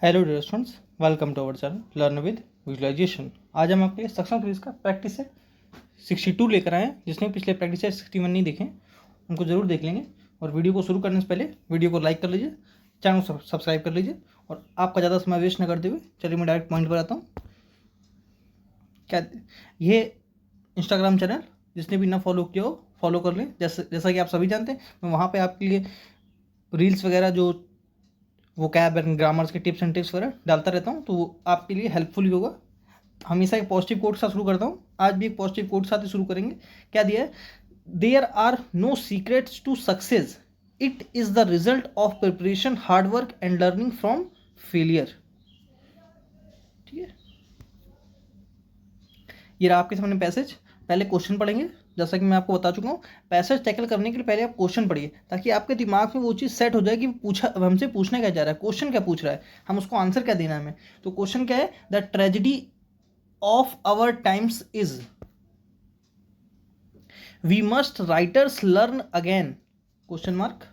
Hello dear students, welcome to our channel learn with visualisation. आज हम आपके लिए सक्सेस क्विज का प्रैक्टिस है 62 लेकर आए हैं। जिसने पिछले प्रैक्टिस है 61 नहीं देखे उनको जरूर देख लेंगे। और वीडियो को शुरू करने से पहले वीडियो को लाइक कर लीजिए, चैनल को सब्सक्राइब कर लीजिए। और आपका ज़्यादा समय वेस्ट न करते हुए चलिए मैं डायरेक्ट पॉइंट पर आता हूँ। क्या ये इंस्टाग्राम चैनल जिसने भी ना फॉलो किया हो फॉलो कर लें। जैसा कि आप सभी जानते हैं, मैं वहाँ पर आपके लिए रील्स वगैरह जो वो कैब एंड ग्रामर्स के टिप्स एंड टिप्स वगैरह डालता रहता हूँ, तो वो आपके लिए हेल्पफुल ही होगा। हमेशा एक पॉजिटिव कोट से शुरू करता हूँ, आज भी एक पॉजिटिव कोट साथ ही शुरू करेंगे। क्या दिया है? There are no secrets to success, it is the result of preparation, hard work and learning from failure. ठीक है, ये रहा आपके सामने पैसेज। पहले क्वेश्चन पढ़ेंगे। जैसा कि मैं आपको बता चुका हूँ, पैसेज टैकल करने के लिए पहले आप क्वेश्चन पढ़िए, ताकि आपके दिमाग में वो चीज़ सेट हो जाए कि हमसे पूछना क्या जा रहा है, क्वेश्चन क्या पूछ रहा है, हम उसको आंसर क्या देना है हमें। तो क्वेश्चन क्या है? The tragedy of our times is we must writers learn again question mark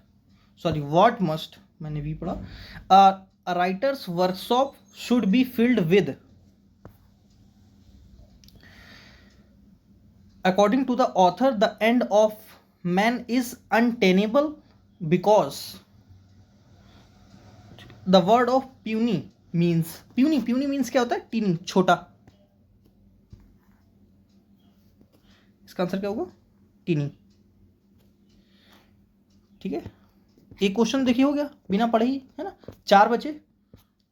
sorry what must, मैंने वी पढ़ा। A writers workshop should be filled with, according to the author, the end of man is untenable because the word of puny means puny means क्या होता है? Tiny, छोटा। इसका answer क्या होगा? Tiny. ठीक है, एक क्वेश्चन देखिए हो गया बिना पढ़े ही, है ना। 4 बचे।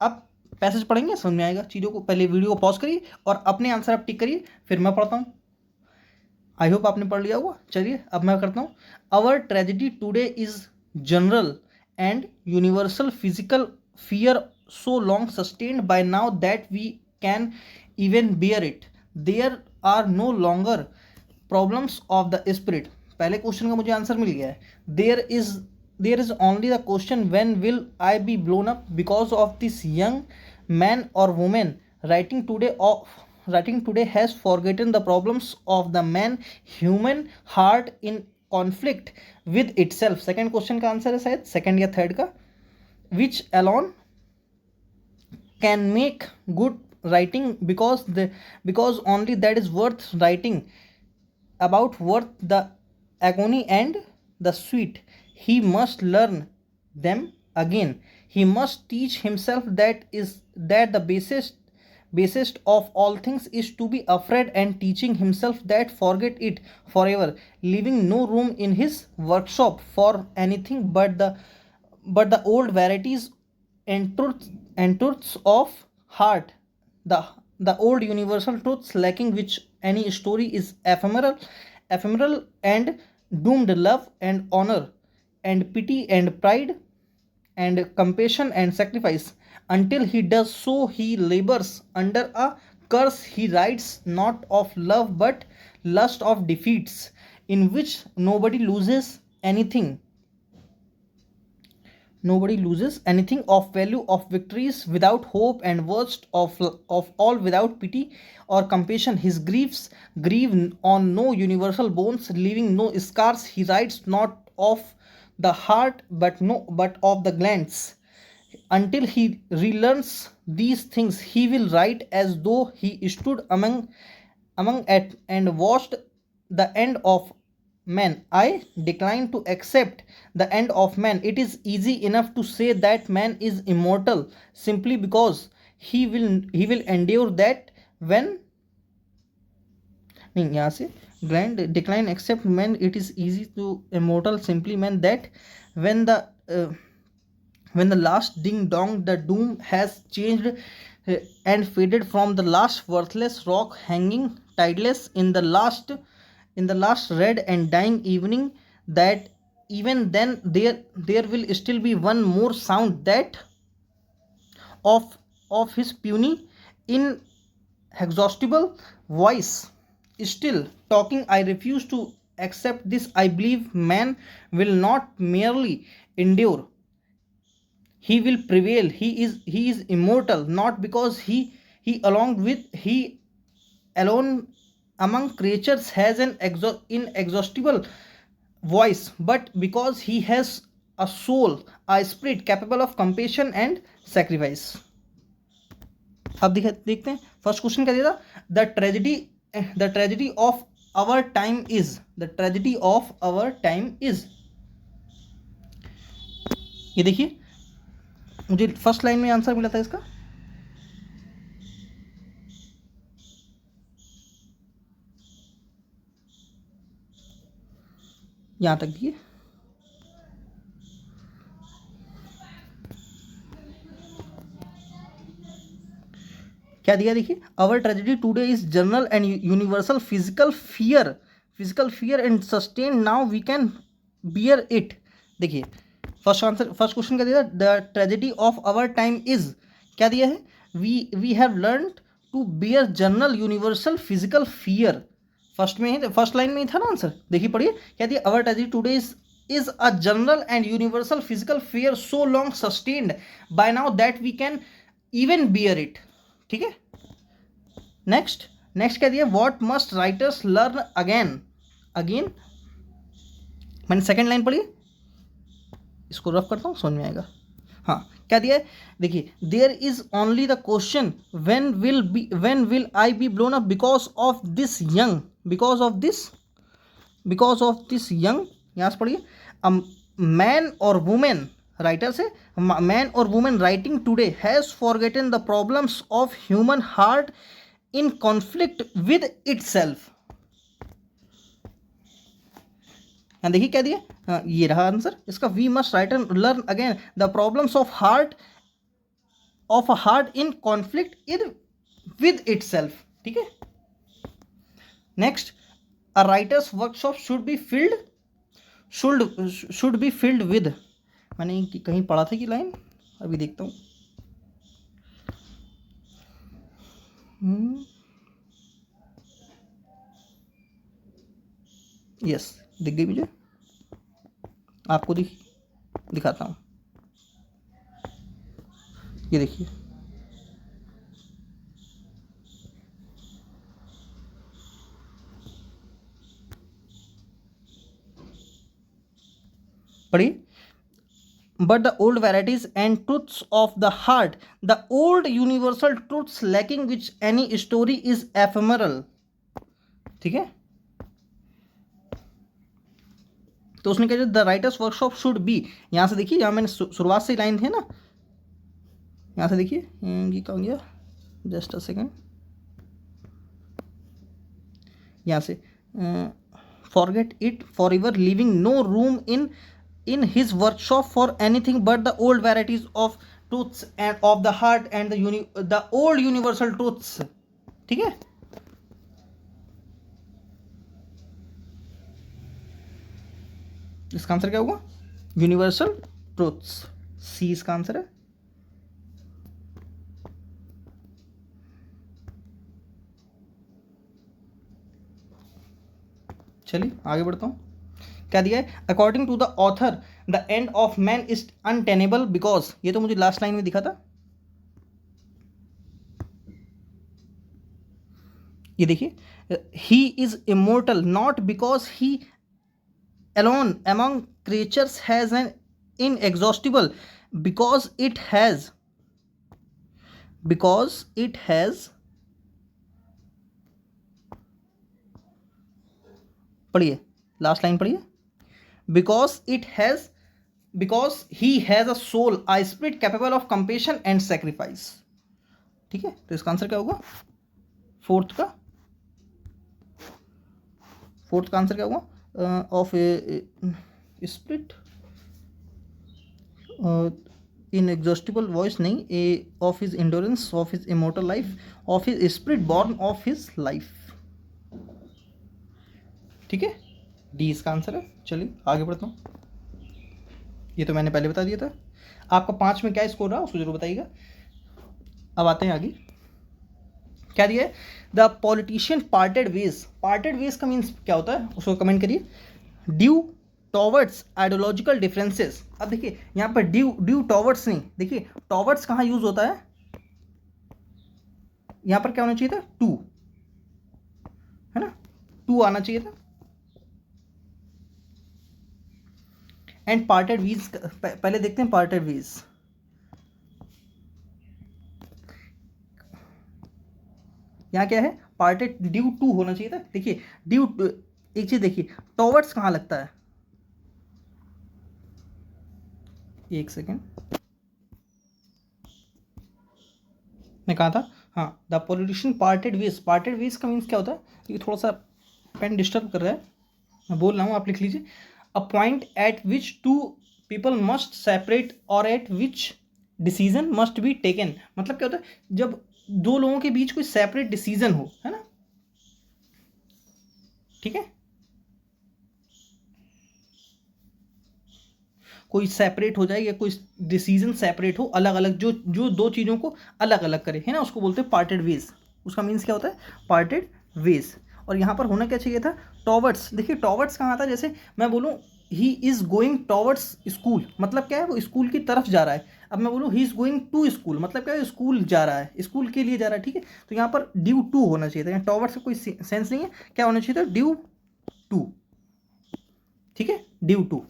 अब पैसेज पढ़ेंगे, समझ में आएगा चीज़ों को। पहले वीडियो को पॉज करिए और अपने आंसर आप टिक करिए, फिर मैं पढ़ता हूँ। आई होप आपने पढ़ लिया होगा। चलिए अब मैं करता हूँ। Our tragedy today is general and universal physical fear so long sustained by now that we can even bear it. There are no longer problems of the spirit. पहले क्वेश्चन का मुझे आंसर मिल गया है। There is only the question when will I be blown up because of this young man और women writing today has forgotten the problems of the man human heart in conflict with itself। Second question का answer है शायद second या third का। which alone can make good writing because only that is worth writing about, worth the agony and the sweet। he must learn them again, he must teach himself that the basest of all things is to be afraid, and teaching himself that forget it forever, leaving no room in his workshop for anything but the old varieties and truths of heart, the the old universal truths lacking which any story is ephemeral and doomed, love and honor and pity and pride and compassion and sacrifice. Until he does so, he labors under a curse. He writes not of love but lust of defeats, in which nobody loses anything. Nobody loses anything of value, of victories without hope, and worst of all without pity or compassion. His griefs grieve on no universal bones, leaving no scars. He writes not of the heart but of the glands. Until he relearns these things, he will write as though he stood among it and watched the end of man. I decline to accept the end of man. It is easy enough to say that man is immortal simply because he will endure that when नहीं, यहाँ से grand decline except man, it is easy to immortal simply man that when the last ding dong the doom has changed and faded from the last worthless rock hanging tideless in the last red and dying evening, that even then there will still be one more sound, that of his puny inexhaustible voice still talking. I refuse to accept this. I believe man will not merely endure, he will prevail. He is immortal, not because he alone among creatures has an inexhaustible voice, but because he has a soul, a spirit capable of compassion and sacrifice. अब देखते हैं first question क्या दिया था, the tragedy of our time is, the tragedy of our time is, ये देखिए मुझे first line में आंसर मिला था इसका, यहां तक देखिए क्या दिया, देखिए our tragedy today is general and universal physical fear and sustain, now we can bear it. देखिए फर्स्ट क्वेश्चन क्या दिया, the tragedy of our time is, क्या दिया है, we have learn to bear general universal physical fear, first में ही, first line में ही था ना आंसर, देखिए पढ़िए क्या दिया, our tragedy today is a general and universal physical fear so long sustained by now that we can even bear it. ठीक है, नेक्स्ट क्या दिया, what must writers learn again, again मैंने सेकेंड लाइन पढ़ी, इसको रफ करता हूँ समझ में आएगा। हाँ क्या दिया है, देखिए there is only the question when will I be blown up because of this young, because of this young, यहाँ से पढ़िए, मैन और वुमेन, राइटर से, मैन और women writing today has forgotten the problems of human heart in conflict with itself. यहाँ देखिए क्या दिया, ये रहा आंसर इसका, we must write and learn again the problems of a heart in conflict with itself. ठीक है, next, a writers workshop should be filled with, मैंने कहीं पढ़ा था कि लाइन, अभी देखता हूँ, यस दिख गई मुझे, आपको दिखाता हूँ, ये देखिए पढ़िए, but the old varieties and truths of the heart, the old universal truths lacking which any story is ephemeral। ठीक है, तो उसने कहा the writers workshop should B, यहां से देखिए, यहां मैंने शुरुआत से लाइन थे ना, यहां से देखिए ये कहाँ गया, जस्ट अ सेकेंड, यहां से forget it for ever, living no room in his workshop for anything but the old varieties of truths and of the heart and the old universal truths। ठीक है, इसका आंसर क्या होगा, universal truths, सी इसका answer है। चलिए आगे बढ़ता हूं, क्या दिया है, according to the author the end of man is untenable because, ये तो मुझे लास्ट लाइन में दिखा था, ये देखिए, he is immortal not because he alone among creatures has an inexhaustible, because it has पढ़िए लास्ट लाइन पढ़िए, because he has a soul, a spirit capable of compassion and sacrifice। ठीक है, तो इसका आंसर क्या होगा, फोर्थ का answer क्या होगा, ऑफ स्पिरिट, इनएग्जॉस्टिबल वॉइस नहीं, a of his endurance, of his immortal life, of his spirit born of his life. ठीक है, डी इसका आंसर है। चलिए आगे बढ़ता हूँ, ये तो मैंने पहले बता दिया था। आपका 5 में क्या स्कोर रहा उसको जरूर बताइएगा। अब आते हैं आगे, क्या दिया है, द पॉलिटिशियन पार्टेड वेज का मीन्स क्या होता है उसको कमेंट करिए। Due towards ideological differences. अब देखिए यहाँ पर ड्यू टॉवर्ड्स नहीं, देखिए टॉवर्ड्स कहाँ यूज होता है, यहाँ पर क्या होना चाहिए था, टू, है ना, टू आना चाहिए था। एंड पार्टेड वीज, पहले देखते हैं पार्टेड वीज। यहाँ क्या है, पार्टेड ड्यू टू होना चाहिए था। देखिए ड्यू, एक चीज देखिए, टॉवर्ड्स कहाँ लगता है, एक सेकेंड, मैं कहा था, हाँ, the politician parted ways, parted ways का मीन्स क्या होता है, ये थोड़ा सा पेन डिस्टर्ब कर रहा है, मैं बोल रहा हूँ, आप लिख लीजिए। A point at which two people must separate or at which decision must be taken, मतलब क्या होता है, जब दो लोगों के बीच कोई सेपरेट डिसीजन हो, है ना, ठीक है, कोई सेपरेट हो जाए या कोई डिसीजन सेपरेट हो, अलग अलग, जो जो दो चीज़ों को अलग अलग करे, है ना, उसको बोलते हैं पार्टेड वेज। उसका मीन्स क्या होता है, पार्टेड वेज। और यहाँ पर होना क्या चाहिए था, टॉवर्ड्स। देखिए टॉवर्ड्स कहाँ था, जैसे मैं बोलूँ he is going towards school, मतलब क्या है, वो स्कूल की तरफ जा रहा है। अब मैं बोलूँ he is going to school, मतलब क्या है, स्कूल जा रहा है, स्कूल के लिए जा रहा है, ठीक है। तो यहाँ पर ड्यू टू होना चाहिए था, यहाँ टॉवर्ड्स का कोई सेंस नहीं है, क्या होना चाहिए था, ड्यू टू, ठीक है, ड्यू टू।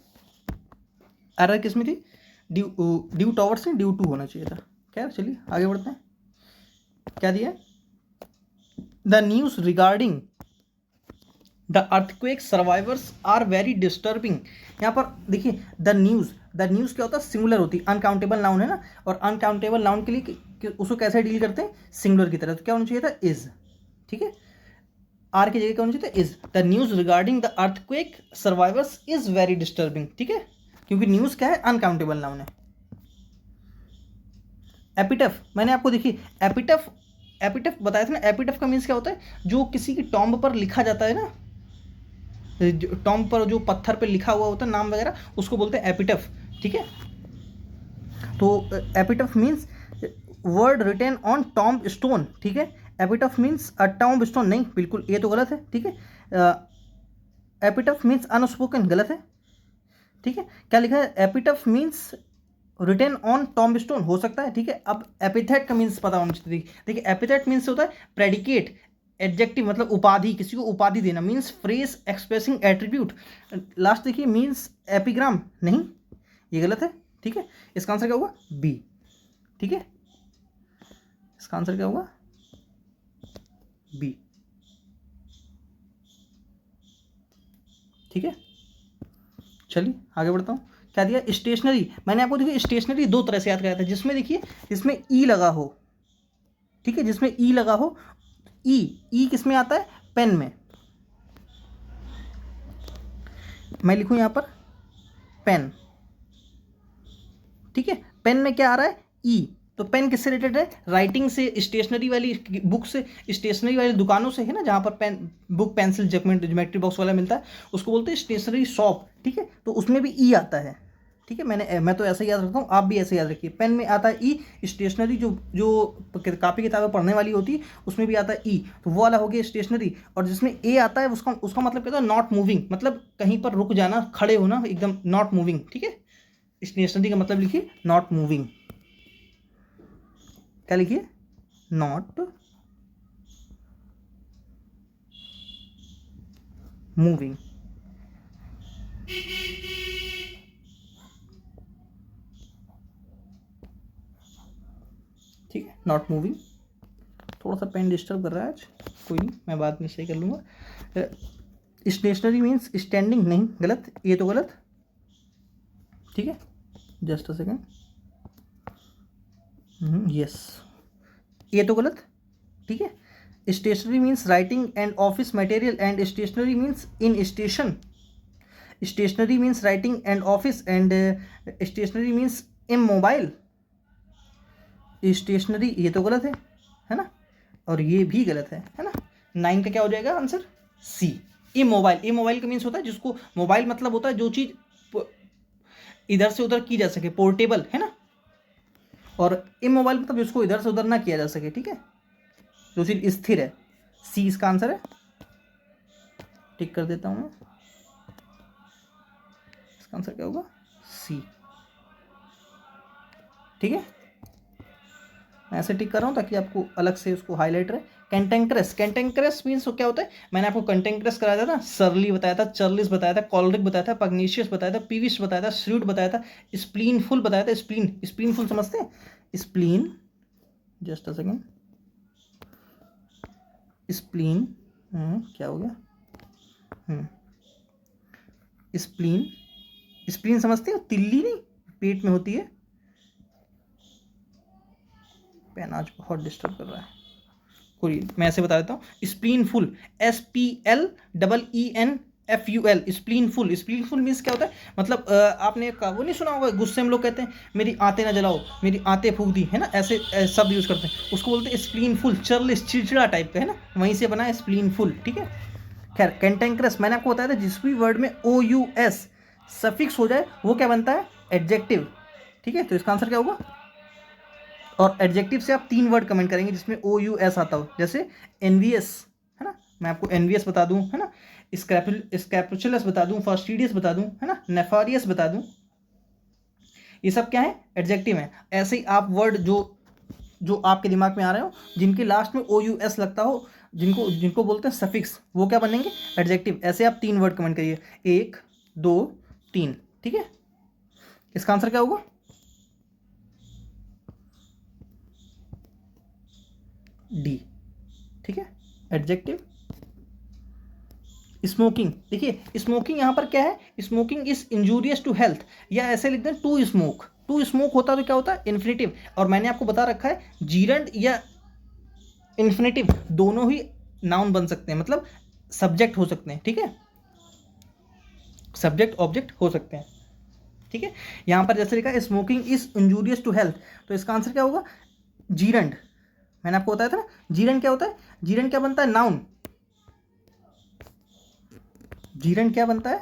एरर किस में थी, ड्यू, ड्यू टॉवर्ड्स में ड्यू टू होना चाहिए था। खैर चलिए आगे बढ़ते हैं, क्या दिया, the news regarding the earthquake survivors are very disturbing. यहाँ पर देखिए द न्यूज़ क्या होता है, सिंगुलर होती है, अनकाउंटेबल नाउन है ना, और अनकाउंटेबल नाउन के लिए उसको कैसे डील करते हैं, सिंगुलर की तरह। तो क्या होना चाहिए था, इज, ठीक है, आर की जगह क्या होना चाहिए था, is. The news regarding the earthquake survivors is very disturbing, ठीक है, क्योंकि न्यूज़ क्या है, अनकाउंटेबल नाउन है। एपिटफ, मैंने आपको देखिए एपिटफ, एपिटफ बताया था ना, एपिटफ का मीन्स क्या होता है, जो किसी की टॉम्ब पर लिखा जाता है ना, टॉम्ब पर जो पत्थर पर लिखा हुआ होता है नाम वगैरह, उसको बोलते हैं एपिटफ, ठीक है। तो epitaph means word written on tomb stone, ठीक है, epitaph means a tomb stone, नहीं बिल्कुल ये तो गलत है, ठीक है, एपिटफ मीन्स अनस्पोकन, गलत है, ठीक है। क्या लिखा है, epitaph means written on tomb stone, हो सकता है, ठीक है। अब एपिथेट का मीन्स पता होना चाहिए, देखिए एपिथेट मीन्स होता है प्रेडिकेट, एडजेक्टिव मतलब उपाधि, किसी को उपाधि देना, means phrase expressing attribute. Last देखिए मीन्स एपिग्राम, नहीं ये गलत है, ठीक है। इसका आंसर क्या होगा, बी, ठीक है, इसका आंसर क्या होगा, बी, ठीक है। चलिए आगे बढ़ता हूँ, क्या दिया, स्टेशनरी। मैंने आपको देखिए स्टेशनरी दो तरह से याद कराया था, जिसमें देखिए जिसमें ई लगा हो, ठीक है, जिसमें ई लगा हो, ई, ई किस में आता है, पेन में, मैं लिखूं यहां पर पेन, ठीक है, पेन में क्या आ रहा है, ई। तो पेन किससे रिलेटेड है, राइटिंग से, स्टेशनरी वाली बुक से, स्टेशनरी वाली दुकानों से, है ना, जहां पर pen, book, pencil, geometry box वाला मिलता है, उसको बोलते हैं स्टेशनरी शॉप, ठीक है। तो उसमें भी ई आता है, ठीक है, मैं तो ऐसे याद रखता हूँ, आप भी ऐसे याद रखिए, पेन में आता है ई, स्टेशनरी जो जो कापी किताबें पढ़ने वाली होती है उसमें भी आता है ई, तो वो वाला हो गया स्टेशनरी। और जिसमें ए आता है उसका उसका मतलब क्या होता है, नॉट मूविंग, मतलब कहीं पर रुक जाना, खड़े होना, एकदम नॉट मूविंग, ठीक है। स्टेशनरी का मतलब लिखिए नॉट मूविंग, क्या लिखिए, नॉट मूविंग, ठीक है, नॉट मूविंग। थोड़ा सा पेन डिस्टर्ब कर रहा है आज, कोई नहीं, मैं बाद में सही कर लूँगा। स्टेशनरी मीन्स स्टैंडिंग, नहीं गलत, ये तो गलत, ठीक है, जस्ट अ सेकेंड, यस, ये तो गलत, ठीक है। Stationery means writing and office material, and stationery means in station, stationery means writing and office, and stationery means in mobile, stationery, ये तो गलत है ना, और ये भी गलत है ना। 9 का क्या हो जाएगा आंसर, सी, ई मोबाइल। ई मोबाइल का मीन्स होता है जिसको, मोबाइल मतलब होता है जो चीज़ इधर से उधर की जा सके, पोर्टेबल, है ना, और इमोबाइल मतलब जिसको इधर से उधर ना किया जा सके, ठीक है, जो चीज़ स्थिर है। सी इसका आंसर है, टिक कर देता हूँ मैं, इसका आंसर क्या होगा, सी, ठीक है। मैं ऐसे टिक कर रहा हूँ ताकि आपको अलग से उसको हाईलाइट रहे। कैंटेंक्रस, कैंटेंक्रस मीन्स क्या होता है, मैंने आपको कैंटेंक्रस कराया था ना, सरली बताया था, चर्लिस बताया था, कॉलरिक बताया था, पग्नीशियस बताया था, पीविश बताया था, श्रूड बताया था, स्प्लीनफुल बताया था। स्प्लीन, स्प्लीनफुल समझते हैं, spleen, just a second, spleen, क्या हो गया, स्प्लीन, स्प्लीन समझते हो, तिल्ली नहीं, पेट में होती है। पेन आज बहुत डिस्टर्ब कर रहा है, कोई मैं ऐसे बता देता हूँ, स्प्लीनफुल, SPLEENFUL, स्प्लीनफुल। स्प्लीनफुल मीन्स क्या होता है, मतलब आपने वो नहीं सुना होगा, गुस्से में लोग कहते हैं मेरी आंतें ना जलाओ, मेरी आंतें फूक दी, है ना, ऐसे शब्द यूज करते हैं, उसको बोलते हैं स्प्लीनफुल, चर्लिस, चिड़चिड़ा टाइप का, है ना, वहीं से बना है स्प्लीनफुल, ठीक है। खैर कैंटेंक्रस, मैंने आपको बताया था जिस भी वर्ड में OUS सफिक्स हो जाए वो क्या बनता है, एडजेक्टिव, ठीक है। तो इसका आंसर क्या होगा, और एडजेक्टिव से आप 3 वर्ड कमेंट करेंगे जिसमें OUS आता हो, जैसे एनवियस, है ना, मैं आपको एनवियस बता दूं, है ना, स्कैपुचुलस बता दूं, फास्टिडियस बता दूं, है ना, नेफारियस बता दूं, ये सब क्या है, एडजेक्टिव है। ऐसे ही आप वर्ड जो जो आपके दिमाग में आ रहे हो जिनके लास्ट में OUS लगता हो, जिनको जिनको बोलते हैं सफिक्स, वो क्या बनेंगे, एडजेक्टिव। ऐसे आप 3 वर्ड कमेंट करिए, 1 2 3, ठीक है। इसका आंसर क्या होगा, डी, ठीक है, एडजेक्टिव। स्मोकिंग, देखिए स्मोकिंग यहाँ पर क्या है, smoking is injurious to health, या ऐसे लिख दें टू स्मोक, टू स्मोक होता तो क्या होता है, इन्फिनेटिव। और मैंने आपको बता रखा है जीरंड या इन्फिनेटिव दोनों ही नाउन बन सकते हैं, मतलब सब्जेक्ट हो सकते हैं, ठीक है, सब्जेक्ट ऑब्जेक्ट हो सकते हैं, ठीक है। यहाँ पर जैसे लिखा है smoking is injurious to health, तो इसका आंसर क्या होगा, जीरंड। मैंने आपको बताया था ना जीरंड क्या होता है, जीरंड क्या बनता है, नाउन, जीरंड क्या बनता है,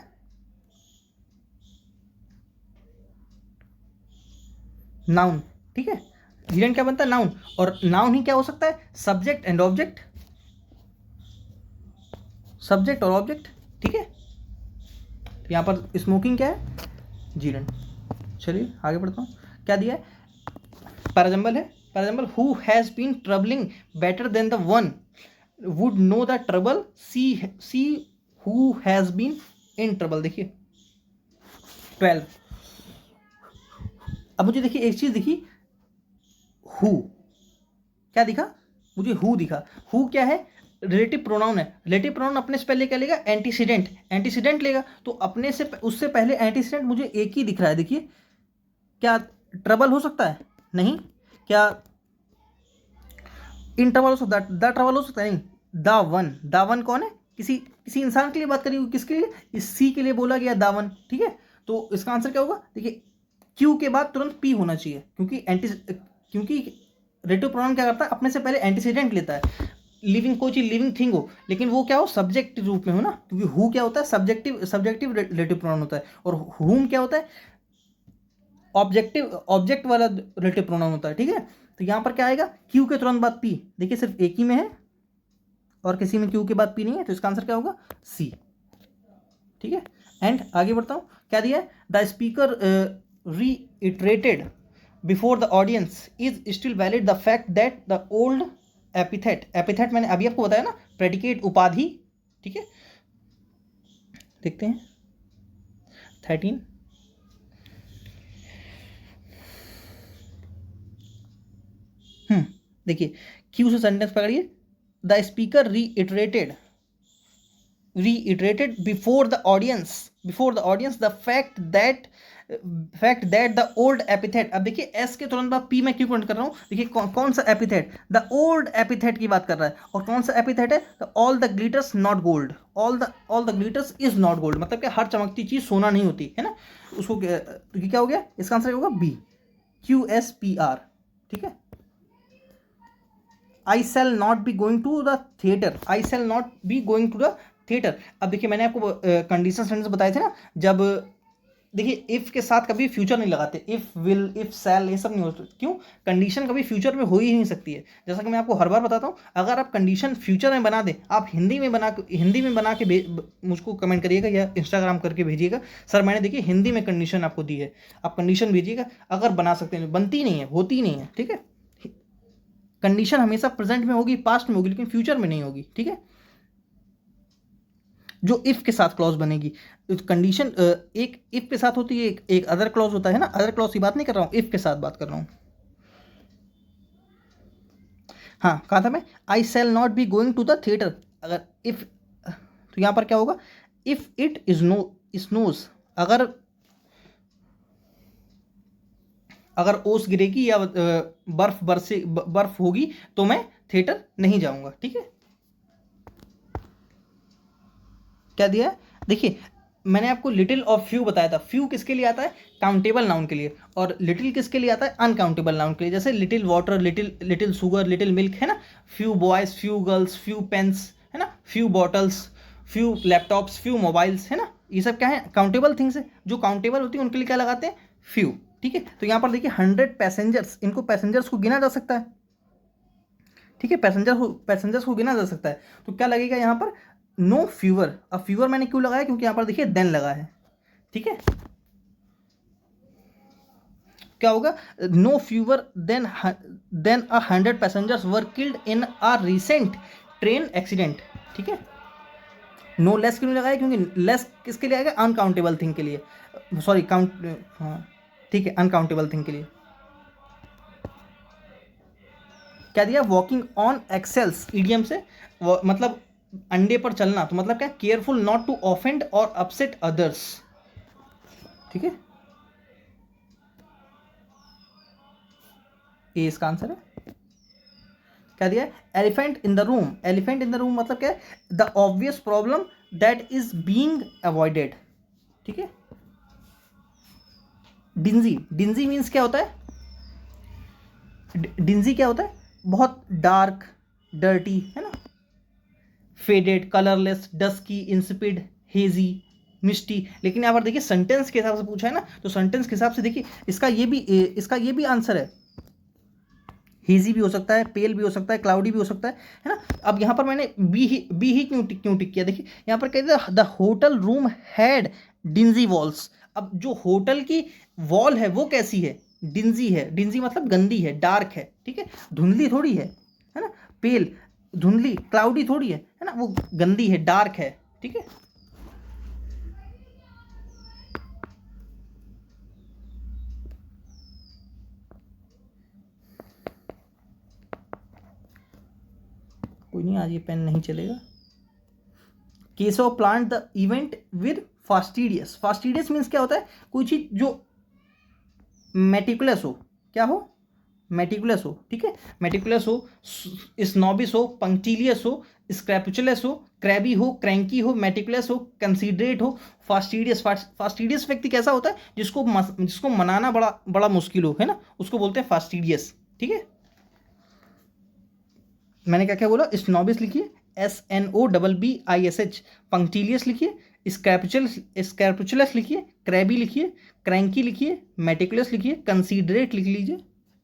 नाउन, ठीक है। जीरंड क्या बनता है, नाउन, और नाउन ही क्या हो सकता है, सब्जेक्ट एंड ऑब्जेक्ट, सब्जेक्ट और ऑब्जेक्ट, ठीक है। तो यहाँ पर स्मोकिंग क्या है, जीरंड। चलिए आगे बढ़ता हूँ, क्या दिया है, पैराजम्बल है, parajumble, who has been troubling better than the one would know the trouble, see who has been in trouble. देखिए 12, अब मुझे देखिए एक चीज दिखी, हु, क्या दिखा, मुझे हु दिखा, हु क्या है, रिलेटिव प्रोनाउन है, रिलेटिव प्रोनाउन अपने से पहले क्या लेगा, एंटीसीडेंट, एंटीसीडेंट लेगा, तो अपने से उससे पहले एंटीसीडेंट मुझे एक ही दिख रहा है, देखिए क्या ट्रबल हो सकता है, नहीं, क्या इन ट्रबल हो सकता है, द ट्रबल हो सकता है, नहीं, द वन कौन है, किसी किसी इंसान के लिए बात करी, किसके लिए, इस सी के लिए बोला गया दावन, ठीक है। तो इसका आंसर क्या होगा, देखिए क्यू के बाद तुरंत पी होना चाहिए, क्योंकि रेटिव प्रोनाउन क्या करता है, अपने से पहले एंटीसीडेंट लेता है, लिविंग कोई चीज लिविंग थिंग हो, लेकिन वो क्या हो, सब्जेक्ट रूप में हो ना, क्योंकि हु क्या होता है, सब्जेक्टिव रिलेटिव प्रोनाउन होता है, और हुम क्या होता है, ऑब्जेक्ट वाला रिलेटिव प्रोनाउन होता है, ठीक है। तो यहां पर क्या आएगा, क्यू के तुरंत बाद पी, देखिए सिर्फ एक ही में है और किसी में क्यू के बाद पी नहीं है, तो इसका आंसर क्या होगा, सी, ठीक है। एंड आगे बढ़ता हूं, क्या दिया है, the speaker reiterated before the audience is still valid the fact that the old epithet, epithet मैंने अभी आपको बताया ना, प्रेडिकेट, उपाधि, ठीक है। देखते हैं 13, देखिए क्यू से सेंटेंस पकड़िए, the speaker reiterated before the audience the fact that the old epithet, अब देखिए एस के तुरंत बाद पी में क्यों पॉइंट कर रहा हूं, देखिए कौन सा एपिथेट, द ओल्ड एपिथेट की बात कर रहा है, और कौन सा एपिथेट है, all the glitters not gold, all the glitters is not gold, मतलब कि हर चमकती चीज सोना नहीं होती है ना, उसको क्या हो गया, इसका आंसर होगा बी, QSPR, ठीक है। I shall not be going to the theatre, I shall not be going to the theatre. अब देखिए मैंने आपको कंडीशन सेंटेंस बताए थे ना, जब देखिए इफ के साथ कभी फ्यूचर नहीं लगाते, इफ विल इफ सेल ये सब नहीं होता, क्यों, कंडीशन कभी फ्यूचर में हो ही नहीं सकती है, जैसा कि मैं आपको हर बार बताता हूँ, अगर आप कंडीशन फ्यूचर में बना दें, आप हिंदी में बना के मुझको कमेंट करिएगा या इंस्टाग्राम करके भेजिएगा, सर मैंने देखिए हिंदी में कंडीशन आपको दी है, आप कंडीशन भेजिएगा, अगर बना सकते हैं, बनती नहीं है, होती नहीं है, ठीक है। कंडीशन हमेशा प्रेजेंट में होगी, पास्ट में होगी, लेकिन फ्यूचर में नहीं होगी, ठीक है। जो इफ के साथ क्लॉज बनेगी, कंडीशन एक इफ के साथ होती है, एक अदर क्लॉज होता है ना, अदर क्लॉज की बात नहीं कर रहा हूं, इफ के साथ बात कर रहा हूं। हाँ कहा था मैं, I shall not be going to the theatre. अगर इफ, तो यहाँ पर क्या होगा, if it is no snows, अगर अगर ओस गिरेगी या बर्फ होगी तो मैं थिएटर नहीं जाऊंगा। ठीक है, क्या दिया है, देखिए मैंने आपको लिटिल और फ्यू बताया था। फ्यू किसके लिए आता है, काउंटेबल नाउन के लिए, और लिटिल किसके लिए आता है, अनकाउंटेबल नाउन के लिए। जैसे little water, little sugar, little milk, है ना। Few boys, few girls, few pens, है ना, few bottles, few laptops, few mobiles, है ना। ये सब क्या है, काउंटेबल थिंग्स है। जो काउंटेबल होती है उनके लिए क्या लगाते हैं, फ्यू। ठीक है, तो यहाँ पर देखिए 100 पैसेंजर्स, इनको पैसेंजर्स को गिना जा सकता है। ठीक है, पैसेंजर्स को गिना जा सकता है, तो क्या लगेगा यहाँ पर, नो फ्यूअर। अब फ्यूअर मैंने क्यों लगाया, क्योंकि यहाँ पर देखिए देन लगा है। ठीक है, क्या होगा, no fewer than 100 passengers were killed in a recent train accident. ठीक है, नो लेस क्यों लगाया, क्योंकि लेस किसके लिए आएगा, अनकाउंटेबल थिंग के लिए, सॉरी काउंट, हाँ ठीक है, अनकाउंटेबल थिंग के लिए। क्या दिया, वॉकिंग ऑन एक्सेल्स, ईडियम से मतलब अंडे पर चलना, तो मतलब क्या, केयरफुल नॉट टू ऑफेंड और अपसेट अदर्स। ठीक है, ये इसका आंसर है। क्या दिया, elephant in the room. Elephant in the room मतलब क्या है, the obvious problem that is being avoided. ठीक है, डिंजी, डिंजी मीन्स क्या होता है, डिंजी क्या होता है, बहुत डार्क, डर्टी, है ना, faded, colourless, dusky, insipid, hazy, misty. लेकिन यहाँ पर देखिए सेंटेंस के हिसाब से पूछा है ना, तो सेंटेंस के हिसाब से देखिए इसका ये भी आंसर है। हेजी भी हो सकता है, पेल भी हो सकता है, क्लाउडी भी हो सकता है ना। अब यहाँ पर मैंने बी ही क्यों टिक किया, देखिए यहाँ पर कहते हैं the hotel room had dingy walls. अब जो होटल की वॉल है वो कैसी है, डिंजी है। डिंजी मतलब गंदी है, डार्क है। ठीक है, धुंधली थोड़ी है ना, पेल, धुंधली, क्लाउडी थोड़ी है ना, वो गंदी है, डार्क है। ठीक है, कोई नहीं, आज ये पेन नहीं चलेगा। Keshav plant the event with fastidious. Fastidious means क्या होता है, कोई चीज जो मेटिकुलस हो, क्या हो, मेटिकुलस हो। ठीक है, मेटिकुलस हो, स्नॉबिस हो, पंक्टिलियस हो, स्क्रैपुचुलस हो, क्रैबी हो, क्रैंकी हो, मेटिकुलस हो, कंसीडरेट हो, फास्टिडियस। फास्टिडियस व्यक्ति कैसा होता है, जिसको मनाना बड़ा बड़ा मुश्किल हो, है ना, उसको बोलते हैं फास्टिडियस। ठीक है, मैंने क्या क्या बोला, स्नॉबिस लिखिए, SNOBBISH, पंक्टिलियस लिखिए, स्क्रैपुचुलस लिखिए, क्रैबी लिखिए, क्रैंकी लिखिए, मेटिकुलस लिखिए, कंसीडरेट लिख लीजिए,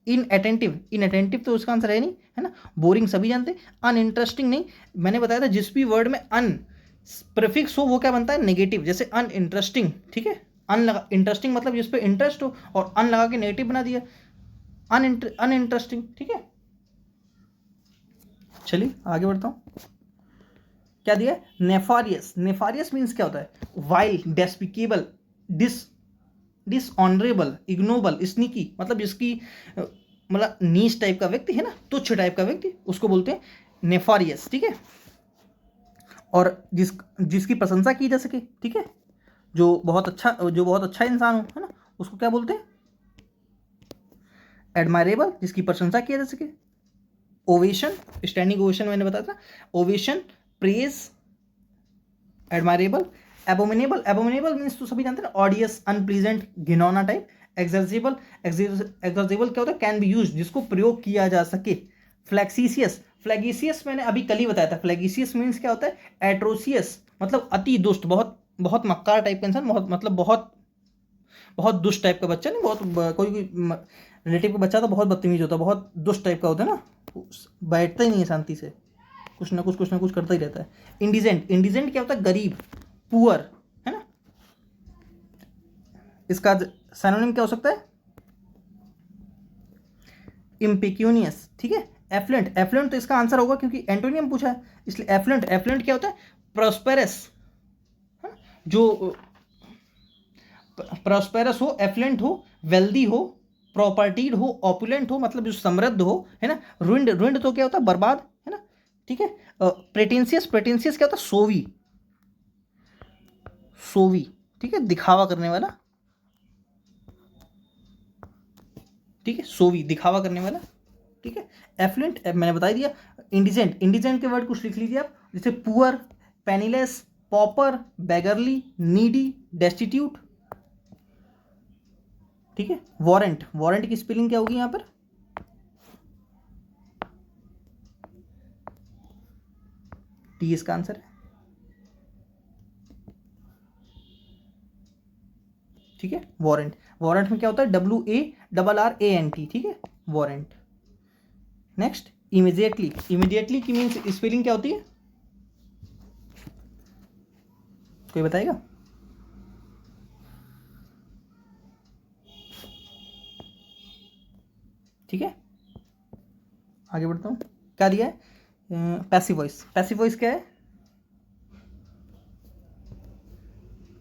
इनअटेंटिव तो उसका आंसर है नहीं, है ना, बोरिंग सभी जानते हैं, अनइंटरेस्टिंग नहीं। मैंने बताया था जिस भी वर्ड में अन प्रीफिक्स हो वो क्या बनता है, नेगेटिव। जैसे अनइंटरेस्टिंग, ठीक है, अन लगा, इंटरेस्टिंग मतलब जिस पे इंटरेस्ट हो, और अन लगा के नेगेटिव बना दिया, अनइंटरेस्टिंग। ठीक है, चलिए आगे बढ़ता हूँ। क्या दिया है, नेफारियस। नेफारियस मीन्स क्या होता है, while, despicable, dishonourable, ignoble, sneaky, मतलब जिसकी मतलब नीच टाइप का व्यक्ति है ना, तुच्छ टाइप का व्यक्ति, उसको बोलते हैं नेफारियस। ठीक है, और जिसकी प्रशंसा की जा सके, ठीक है, जो बहुत अच्छा इंसान हो, है ना, उसको क्या बोलते हैं, एडमायरेबल, जिसकी प्रशंसा की जा सके। ओवेशन, स्टैंडिंग ओवेशन मैंने बताया था, ovation, praise, admirable. Abominable, abominable means तो सभी जानते हैं ना, ऑडियस, अनप्लीजेंट, घिनौना टाइप। एक्सर्जेबल, एक्सर्जेबल क्या होता है, कैन बी यूज, जिसको प्रयोग किया जा सके। फ्लैक्सीसियस, फ्लैगीसियस मैंने अभी कल ही बताया था। फ्लैगीसियस मीन्स क्या होता है, एट्रोसियस, मतलब अति दुष्ट, बहुत बहुत मक्कार टाइप का इंसान, बहुत मतलब बहुत बहुत दुष्ट टाइप का बच्चा नहीं, बहुत कोई रिलेटिव का बच्चा तो बहुत बदतमीज होता है, बहुत दुष्ट टाइप का होता है ना, बैठता ही नहीं है शांति से, कुछ ना कुछ करता ही रहता है। इंडिजेंट, इंडिजेंट क्या होता है, गरीब, पुअर, है ना। इसका सिनोनिम क्या हो सकता है, इम्पेक्यूनियस। ठीक है, एफ्लुएंट, एफ्लुएंट तो इसका आंसर होगा क्योंकि एंटोनियम पूछा है, इसलिए एफ्लुएंट। एफ्लुएंट क्या होता है, प्रॉस्पेरस, जो प्रॉस्पेरस हो, एफ्लुएंट हो, वेल्दी हो, प्रॉपर्टीड हो, ऑपुलेंट हो, मतलब जो समृद्ध हो, है ना। रुइंड, रुइंड तो क्या होता है, बर्बाद, है ना, ठीक है। प्रेटेंशियस, प्रेटेंशियस क्या होता है, सोवी, सोवी, ठीक है, दिखावा करने वाला, ठीक है, सोवी, दिखावा करने वाला, ठीक है। एफ्लुएंट मैंने बता दिया। इंडिजेंट, इंडिजेंट के वर्ड कुछ लिख लीजिए आप, जैसे poor, penniless, pauper, beggarly, needy, destitute, ठीक है। वारंट, वारंट की स्पेलिंग क्या होगी यहाँ पर, टी इसका आंसर है, ठीक है। वारंट, वारंट में क्या होता है, WARRANT, ठीक है, वारंट। नेक्स्ट, इमीडिएटली, इमीडिएटली की मीन्स स्पेलिंग क्या होती है, कोई बताएगा, ठीक है। आगे बढ़ता हूँ, क्या दिया है, पैसिव वॉइस, पैसिव वॉइस क्या है,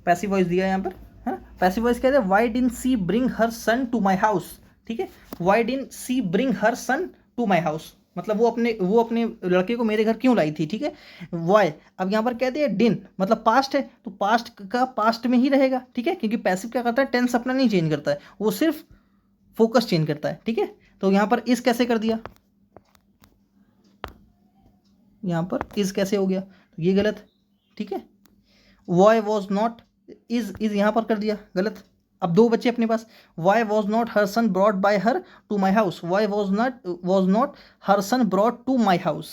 पैसिव वॉइस दिया है यहाँ पर, है ना। पैसिव वॉइस क्या है, why didn't she bring her son to my house, ठीक है। Why didn't she bring her son to my house, मतलब वो अपने लड़के को मेरे घर क्यों लाई थी, ठीक है। व्हाई, अब यहाँ पर कहते हैं डिन, मतलब पास्ट है, तो पास्ट का पास्ट में ही रहेगा, ठीक है, क्योंकि पैसिव क्या करता है, टेंस अपना नहीं चेंज करता है, वो सिर्फ फोकस चेंज करता है, ठीक है। तो यहाँ पर इस कैसे कर दिया, यहाँ पर इज कैसे हो गया, तो ये गलत, ठीक है। वाई वॉज नॉट, इज यहाँ पर कर दिया गलत। अब दो बच्चे अपने पास, why was not her son brought by her to my house, why was not her son brought to my house,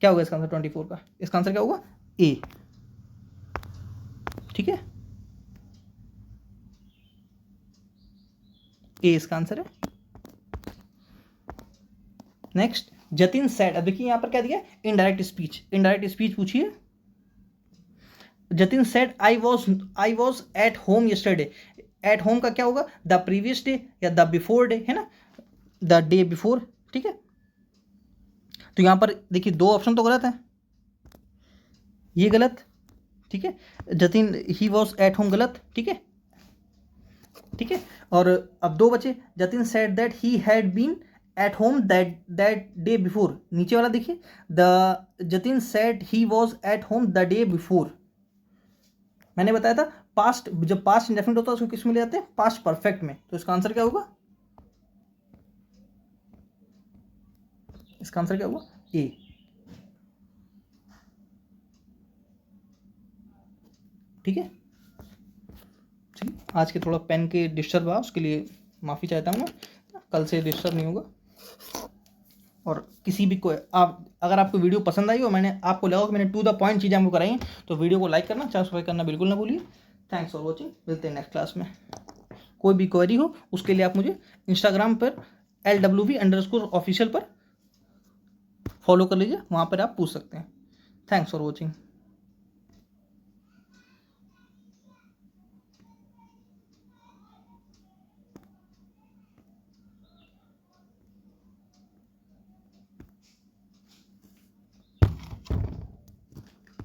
क्या होगा इसका आंसर 24 का, इसका आंसर क्या होगा, ए, ठीक है, ए इसका आंसर है। नेक्स्ट, जतिन सेड, अब देखिए यहाँ पर क्या दिया, इनडायरेक्ट स्पीच, इनडायरेक्ट स्पीच पूछिए। Jatin said I was at home yesterday, at home का क्या होगा, द प्रीवियस डे या द बिफोर डे, है ना, द डे बिफोर, ठीक है। तो यहाँ पर देखिए दो ऑप्शन तो गलत है, ये गलत, ठीक है। Jatin he was at home गलत, ठीक है, ठीक है। और अब दो बचे, Jatin said that he had been at home that day before, नीचे वाला देखिए, the Jatin said he was at home the day before, मैंने बताया था पास्ट, जब पास्ट इंडेफिनिट होता है उसको किस में ले जाते हैं, पास्ट परफेक्ट में, तो इसका आंसर क्या होगा, इसका आंसर क्या होगा, ए, ठीक है। चलिए, आज के थोड़ा पेन के डिस्टर्ब हुआ, उसके लिए माफ़ी चाहता हूँ मैं, कल से डिस्टर्ब नहीं होगा। और किसी भी कोई आप, अगर आपको वीडियो पसंद आई हो, मैंने आपको लगा कि मैंने टू द पॉइंट चीज़ें आपको कराई हैं, तो वीडियो को लाइक करना, चैनल सब्सक्राइब करना बिल्कुल ना भूलिए। थैंक्स फॉर वॉचिंग, मिलते हैं नेक्स्ट क्लास में। कोई भी क्वेरी हो उसके लिए आप मुझे इंस्टाग्राम पर LWV_official पर फॉलो कर लीजिए, वहाँ पर आप पूछ सकते हैं। Thanks for watching.